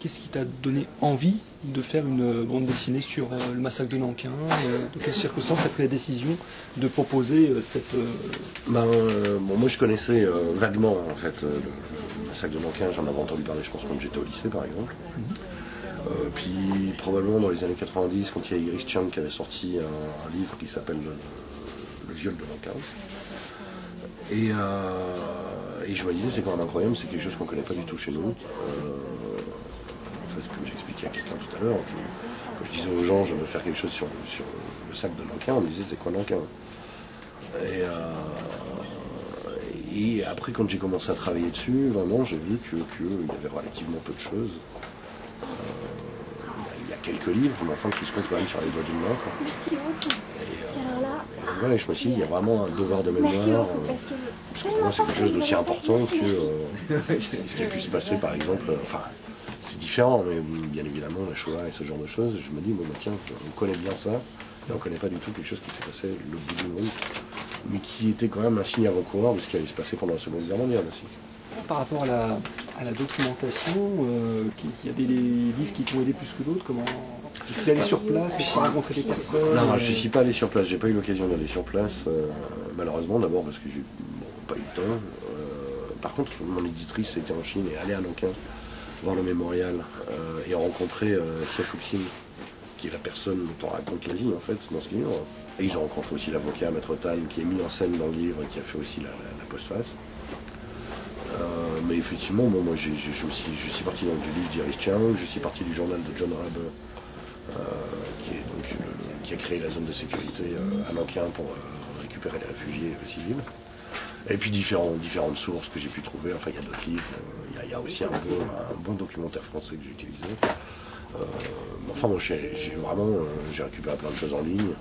qu'est-ce qui t'a donné envie de faire une bande dessinée sur le massacre de Nankin? De quelles circonstances tu as pris la décision de proposer cette... Bon, moi je connaissais vaguement en fait le massacre de Nankin, j'en avais entendu parler je pense quand j'étais au lycée par exemple. Puis probablement dans les années 90 quand il y a Iris Chang qui avait sorti un livre qui s'appelle le viol de Nankin. Et je me disais c'est quand même incroyable, c'est quelque chose qu'on ne connaît pas du tout chez nous. Enfin, comme j'expliquais à quelqu'un tout à l'heure, quand je disais aux gens je veux faire quelque chose sur le sac de Nankin, on me disait c'est quoi Nankin? Et après quand j'ai commencé à travailler dessus, vraiment j'ai vu qu'il y avait relativement peu de choses. Il y a quelques livres, mais enfin qui se comptent quand même sur les doigts d'une main. Quoi. Merci beaucoup. Et voilà, je me suis dit, il y a vraiment un devoir de mémoire. Parce que pour moi, c'est quelque chose d'aussi important que ce qui a pu se passer, par exemple. Enfin, c'est différent, mais bien évidemment, la Shoah et ce genre de choses. Je me dis, bon, bah, tiens, on connaît bien ça, et on ne connaît pas du tout quelque chose qui s'est passé le bout du monde, mais qui était quand même un signe avant-coureur de ce qui allait se passer pendant la Seconde Guerre mondiale aussi. Par rapport à la documentation, il y a des livres qui t'ont aidé plus que d'autres. Comment tu es allé sur place et tu as rencontré des personnes? Non, je ne suis pas allé sur place, j'ai pas eu l'occasion d'aller sur place, malheureusement, d'abord parce que j'ai pas eu le temps. Par contre, mon éditrice était en Chine et allée à Nankin voir le mémorial et a rencontré Xia Shuxin, qui est la personne dont on raconte la vie en fait dans ce livre. Et ils ont rencontré aussi l'avocat Maître Time qui est mis en scène dans le livre et qui a fait aussi la postface. Mais effectivement, bon, moi je suis parti donc, du livre d'Iris Chang, je suis parti du journal de John Rabe, qui a créé la zone de sécurité à Nankin pour récupérer les réfugiés civils. Et puis différentes sources que j'ai pu trouver, enfin il y a d'autres livres, il y a aussi un bon documentaire français que j'ai utilisé. Enfin moi j'ai récupéré plein de choses en ligne.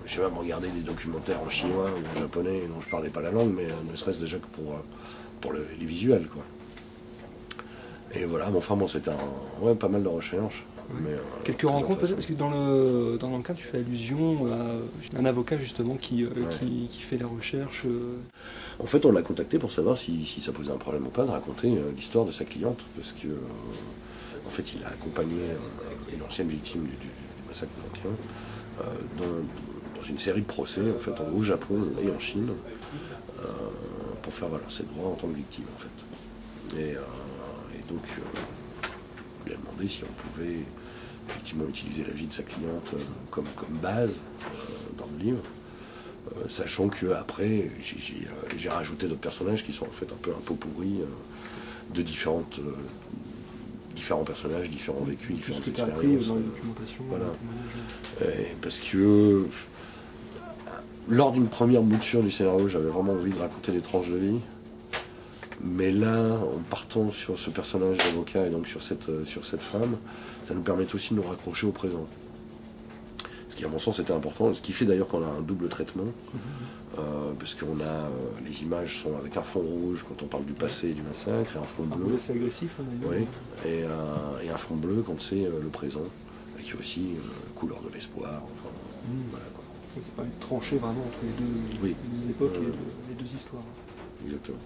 J'ai même regardé des documentaires en chinois ou en japonais dont je parlais pas la langue, mais ne serait-ce déjà que pour les visuels, quoi. Et voilà, mais enfin bon, c'était pas mal de recherches. Mais, quelques rencontres peut-être, parce que dans l'enquête tu fais allusion à un avocat justement qui fait la recherche. En fait, on l'a contacté pour savoir si ça posait un problème ou pas de raconter l'histoire de sa cliente, parce que en fait, il a accompagné une ancienne victime du massacre de Nankin dans une série de procès en fait au Japon et en Chine pour faire valoir ses droits en tant que victime en fait. Et donc on lui a demandé si on pouvait effectivement utiliser la vie de sa cliente comme base dans le livre, sachant que après j'ai rajouté d'autres personnages qui sont en fait un pot pourri de différents personnages, différents vécus, différentes expériences. Tout ce que tu as appris dans la documentation. Voilà. Parce que lors d'une première mouture du scénario, j'avais vraiment envie de raconter des tranches de vie. Mais là, en partant sur ce personnage d'avocat et donc sur cette femme, ça nous permet aussi de nous raccrocher au présent. Ce qui à mon sens était important, ce qui fait d'ailleurs qu'on a un double traitement, parce qu'on a les images sont avec un fond rouge quand on parle du passé et du massacre, et un fond bleu. C'est agressif d'ailleurs. Oui, et un fond bleu quand c'est le présent, avec aussi couleur de l'espoir. Enfin, voilà, quoi. C'est pas une tranchée vraiment entre les deux époques et les deux histoires. Exactement.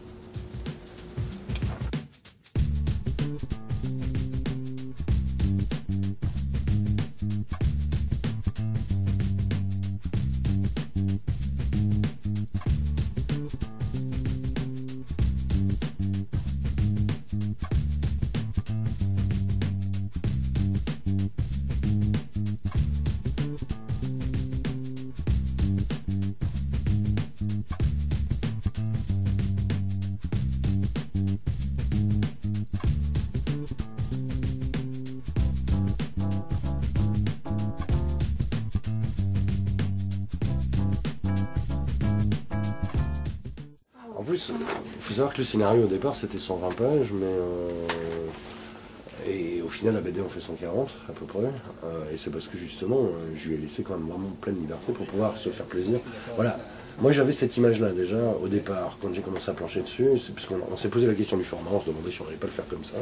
En plus, il faut savoir que le scénario au départ c'était 120 pages, et au final la BD en fait 140 à peu près, et c'est parce que justement je lui ai laissé quand même vraiment pleine liberté pour pouvoir se faire plaisir. Voilà, moi j'avais cette image-là déjà au départ, quand j'ai commencé à plancher dessus, c'est parce qu'on s'est posé la question du format, on se demandait si on n'allait pas le faire comme ça.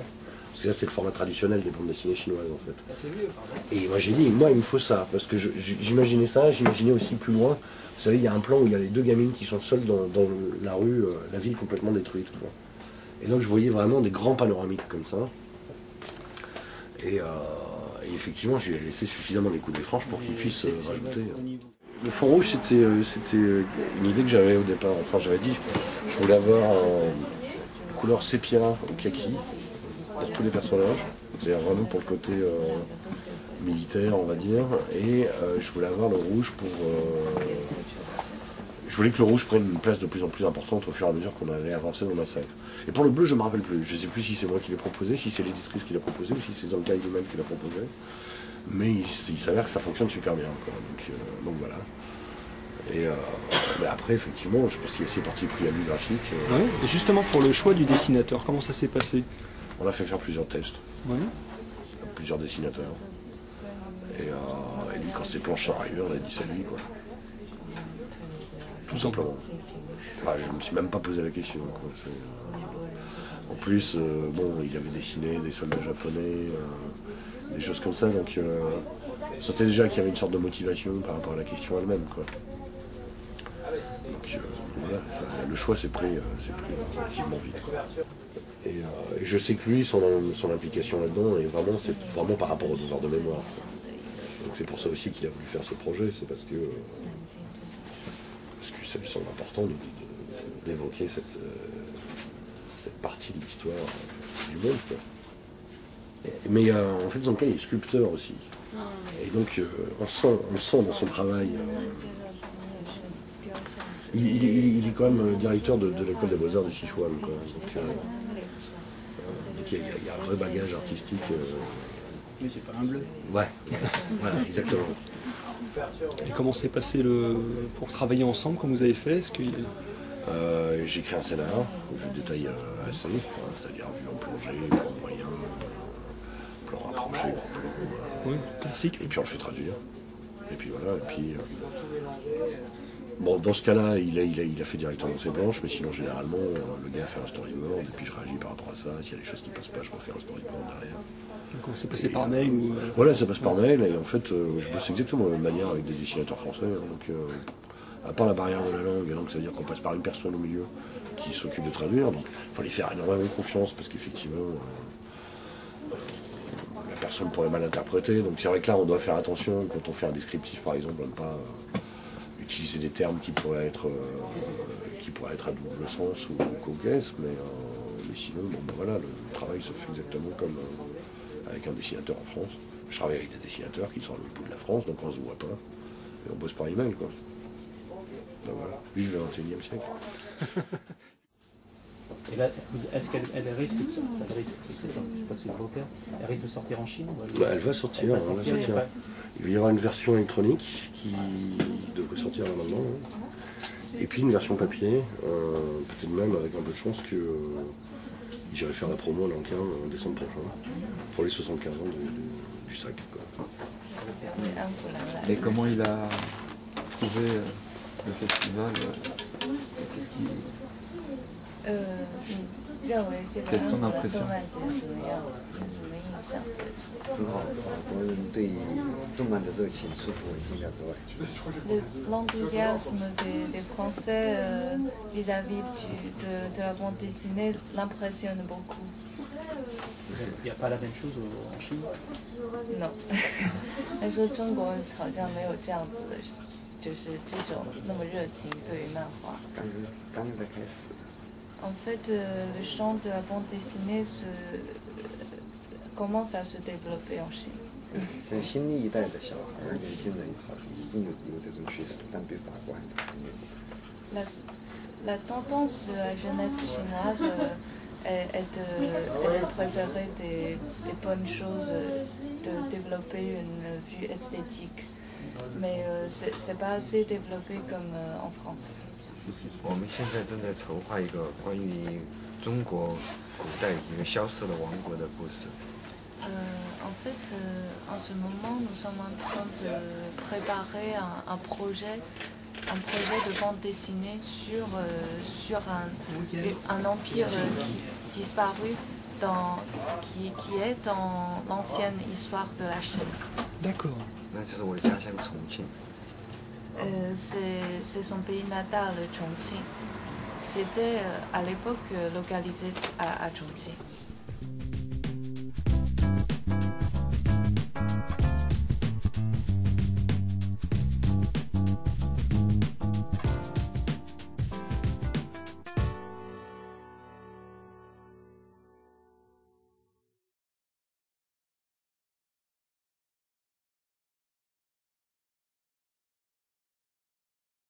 Parce que là c'est le format traditionnel des bandes dessinées chinoises en fait. Et moi j'ai dit, moi il me faut ça, parce que j'imaginais ça, j'imaginais aussi plus loin. Vous savez, il y a un plan où il y a les deux gamines qui sont seules dans la rue, la ville complètement détruite. Quoi. Et donc je voyais vraiment des grands panoramiques comme ça. Et effectivement, j'ai laissé suffisamment découper les franges pour qu'ils puissent rajouter. Le fond rouge, c'était une idée que j'avais au départ. Enfin, j'avais dit, je voulais avoir une couleur sépia au kaki pour tous les personnages. C'est-à-dire vraiment pour le côté militaire, on va dire. Et je voulais avoir le rouge pour... je voulais que le rouge prenne une place de plus en plus importante au fur et à mesure qu'on allait avancer dans le massacre. Et pour le bleu, je ne me rappelle plus. Je ne sais plus si c'est moi qui l'ai proposé, si c'est l'éditrice qui l'a proposé, ou si c'est Zankai lui-même qui l'a proposé. Mais il s'avère que ça fonctionne super bien, quoi. Donc voilà. Et mais après, effectivement, je pense qu'il y a ces parties pris à lui graphique. Ouais. Et justement, pour le choix du dessinateur, comment ça s'est passé? On a fait faire plusieurs tests, ouais. Plusieurs dessinateurs. Et lui, quand ses planches sont arrivées, on a dit c'est lui, quoi. Tout simplement. Enfin, je ne me suis même pas posé la question, quoi. En plus, bon, il avait dessiné des soldats japonais, des choses comme ça, donc on sentait déjà qu'il y avait une sorte de motivation par rapport à la question elle-même, quoi. Donc voilà, le choix s'est pris relativement vite, quoi. Et je sais que lui, son implication là-dedans, c'est vraiment par rapport au devoir de mémoire, quoi. Donc c'est pour ça aussi qu'il a voulu faire ce projet, c'est parce que ça lui semble important d'évoquer cette partie de l'histoire du monde, quoi. Mais en fait, Zankai est sculpteur aussi. Et donc, on sent dans son travail. Il est quand même directeur de l'école des beaux-arts de Sichuan, quoi. Donc il y a un vrai bagage artistique. Mais c'est pas un bleu. Ouais, voilà, exactement. Et comment s'est passé pour travailler ensemble, comme vous avez fait? J'ai écrit un scénario où je détaille assez, c'est-à-dire vue en plongée, plan moyen, plan rapproché, plan. Oui, classique. Et puis on le fait traduire. Et puis voilà, et puis... bon, dans ce cas-là, il a fait directement ses planches, mais sinon, généralement, le gars fait un storyboard, et puis je réagis par rapport à ça. S'il y a des choses qui passent pas, je refais un storyboard derrière. Donc c'est passé par mail ou... Voilà, ça passe par mail, et en fait, je bosse exactement de la même manière avec des dessinateurs français. Donc, à part la barrière de la langue, donc ça veut dire qu'on passe par une personne au milieu qui s'occupe de traduire. Donc il faut lui faire énormément confiance, parce qu'effectivement, la personne pourrait mal interpréter. Donc c'est vrai que là, on doit faire attention quand on fait un descriptif, par exemple, à ne pas utiliser des termes qui pourraient être à double sens ou cocasse, mais sinon, bon, ben voilà, le travail se fait exactement comme avec un dessinateur en France. Je travaille avec des dessinateurs qui sont à l'autre bout de la France, donc on se voit pas, et on bosse par email, quoi. Donc voilà, vive le XXIe siècle. Et là, est-ce qu'elle risque de sortir, je sais pas si c'est le beau terme, elle risque de sortir en Chine? Elle va sortir, il y aura une version électronique qui devrait sortir maintenant, hein. Et puis une version papier, peut-être même avec un peu de chance que j'irai faire la promo à Nankin en décembre prochain, pour les 75 ans du sac, quoi. Et comment il a trouvé le festival? Quelle est son impression? L'enthousiasme des Français vis-à-vis de la bande dessinée l'impressionne beaucoup. Il n'y a pas la même chose en Chine? Non， 他说中国好像没有这样子的，就是这种那么热情对于漫画。刚在开始。En fait, le champ de la bande dessinée commence à se développer en Chine. 现在新一代的小孩年轻人好像已经有这种趋势，但对法国还是很有。La tendance de la jeunesse chinoise est de préférer des bonnes choses, de développer une vue esthétique. Mais c'est pas assez développé comme en France. 我们现在正在筹划一个关于中国古代一个消失的王国的故事。En fait, en ce moment, nous sommes en train de préparer un projet de bande dessinée sur un empire disparu qui est dans l'ancienne histoire de la Chine. D'accord. 那就是我的家乡重庆。C'est son pays natal, Chongqing. C'était à l'époque localisé à Chongqing.